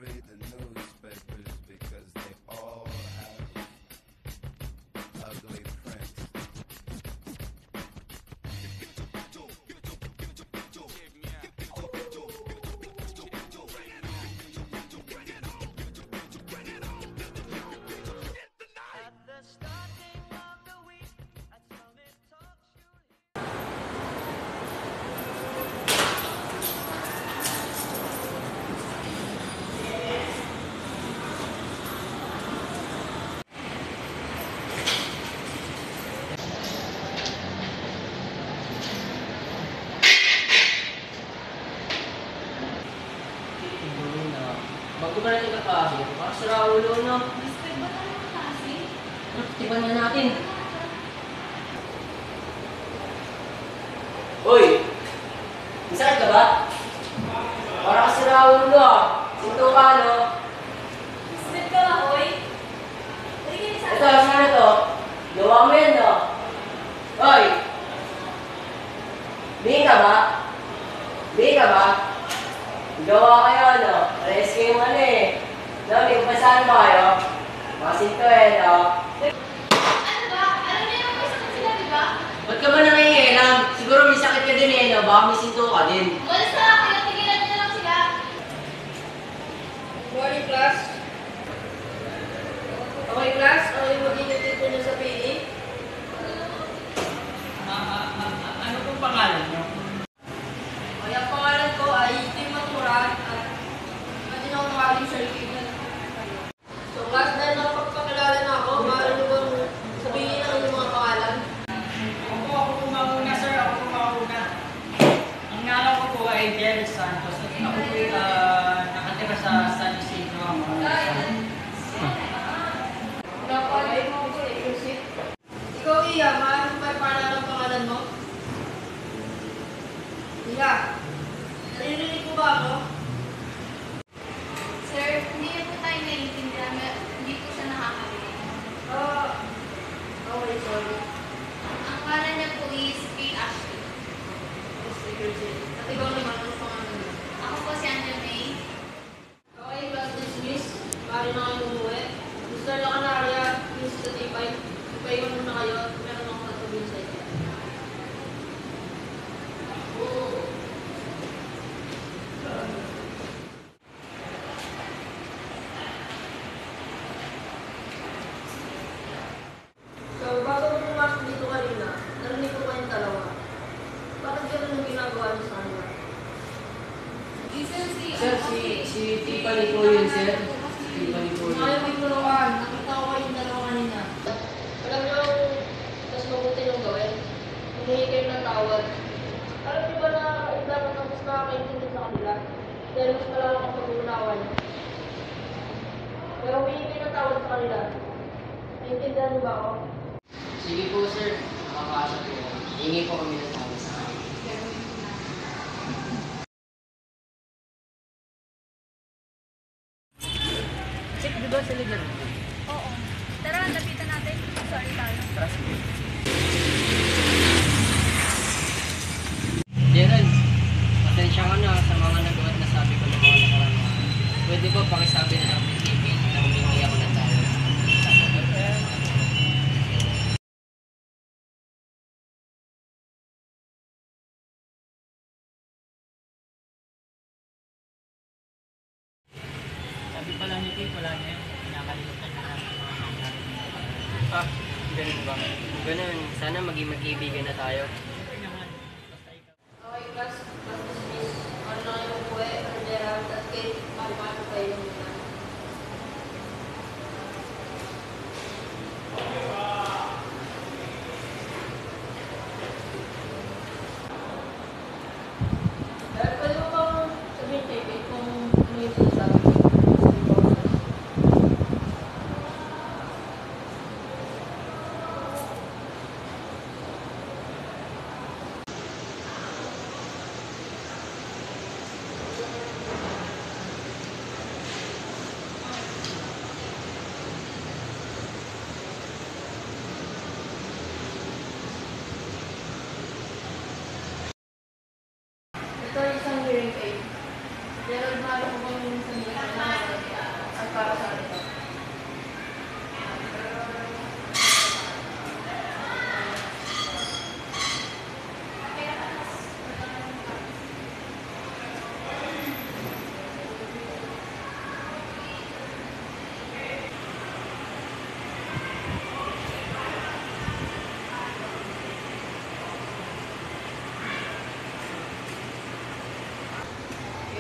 read the newspapers because they all have ugly prints. Bago ba natin kaklase? Parang sira ulo, no? Respect ba tayo ng klase? Tipan na natin. Uy! Masakit ka ba? Parang sira ulo, ah. Sinto ka, no? Respect ka ba, oy? Tingin sa Ito, saan ito? Gawa mo yan, no? Uy! Bihin ka ba? Bihin ka ba? Gawa kayo, no? Pares kayong ano eh. No, may kumpasahan ba kayo? Masinto eh, no? Ano ba? Alam niyo naman may sakit sila, di ba? Ba't ka ba nangingilam? Siguro may sakit ka din eh, no? Baka may sinto ka din. Walis na, pinatigilan niyo lang sila. Morning, class. Okay, class. Ano yung magiging tipo niyo sa PE? Ano pong pangalan niyo? Ay, ang pangalan ko ay Tim Maturan at pwede na akong tawagin Sir Kevin. So, class, dahil nakapagpakilala na ako, maaari niyo bang sabihin ang inyong mga pangalan? Ako po mauna, sir. Ako po mauna. Ang ngalan ko po ay Derek Santos. At ako po nakatira sa San Isidro. Okay. Ikaw, Iya, maaari mo ba ipaalala ang pangalan mo? Iya, naririnig mo ba ako? Sir, hindi niyo po tayo naiintindihan. Hindi po siya nakakarinig. Okay, sorry. Ang ngalan niya po is Kate Ashley. At ikaw naman, ano pangalan mo? Ako po si Angel May. Okay, class dismiss. Maaari na kayo umuwi. Mr. Lacanaria, Miss Tatipay, ipaiwan muna kayo. Meron akong sasabihin sa inyo. So, bago ko pumasok dito kanina, narinig ko kayong dalawa. Bakit ganun yung ginagawa niyo sa kanila? Sir, Sir, si Tiffany po yun, sir. Si Tiffany po yun. Ayaw may turuan. Nakita ko kayong dalawa kanina. Alam niyo ang mas mabuti yung gawin. Humingi kayo ng tawad. Alam niyo ba na dapat ang mas nakakaintindi sa kanila? Dahil mas malalang ang pag-uunawa niyo. Kaya humingi kayo ng tawad sa kanila. Naiintindihan niyo ba ako? Sige po, sir. Makakasa po. Hingi po kami ng tawag sa akin. Check, di ba sa ligar? Oo. Tara, lapitan natin. Sorry tayo. Trust me. Gerald, pasensya ka na sa mga nagawa na sabi ko ng mga nakaraan. Pwede ba pakisabi na lang kay TV na humingi ako ng tawag? Sabi pala ni Tim, wala na yun. Nakalimutan na natin yung mga nangyari. Ah, ganun ba? Ganun, sana maging magkaibigan na tayo. Okay naman. Basta ikaw. Okay, class dismiss. Ano na kayo umuwi? Ano Gerald at Kate? Paano kayo muna? Pwede mo bang sabihin kay Kate kung ano yung sinasabi ko? Ito yung isang hearing aid. Gerald, maaari mo bang sabihin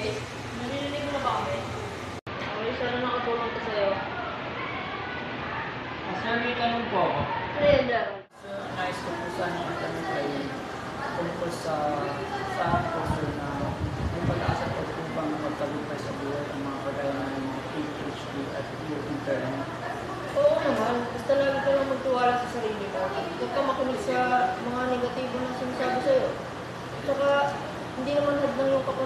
Okay, narinig mo na ba kami? Okay, sana nakatulong ko sa'yo. Sir, may tanong po ako. Ano yan, Daryl? Sir, nais ko po sana ang tanong kayo tungkol sa po, sir, na yung pag-asa po bang magtagumpay sa buhay ang mga kagaya ng mga PhD at yung internet. Oo naman, basta lagi ka lang magtiwala sa sarili mo. Huwag ka makinig sa mga negatibo na sinasabi sa'yo. Tsaka, hindi naman hadlang yung kapag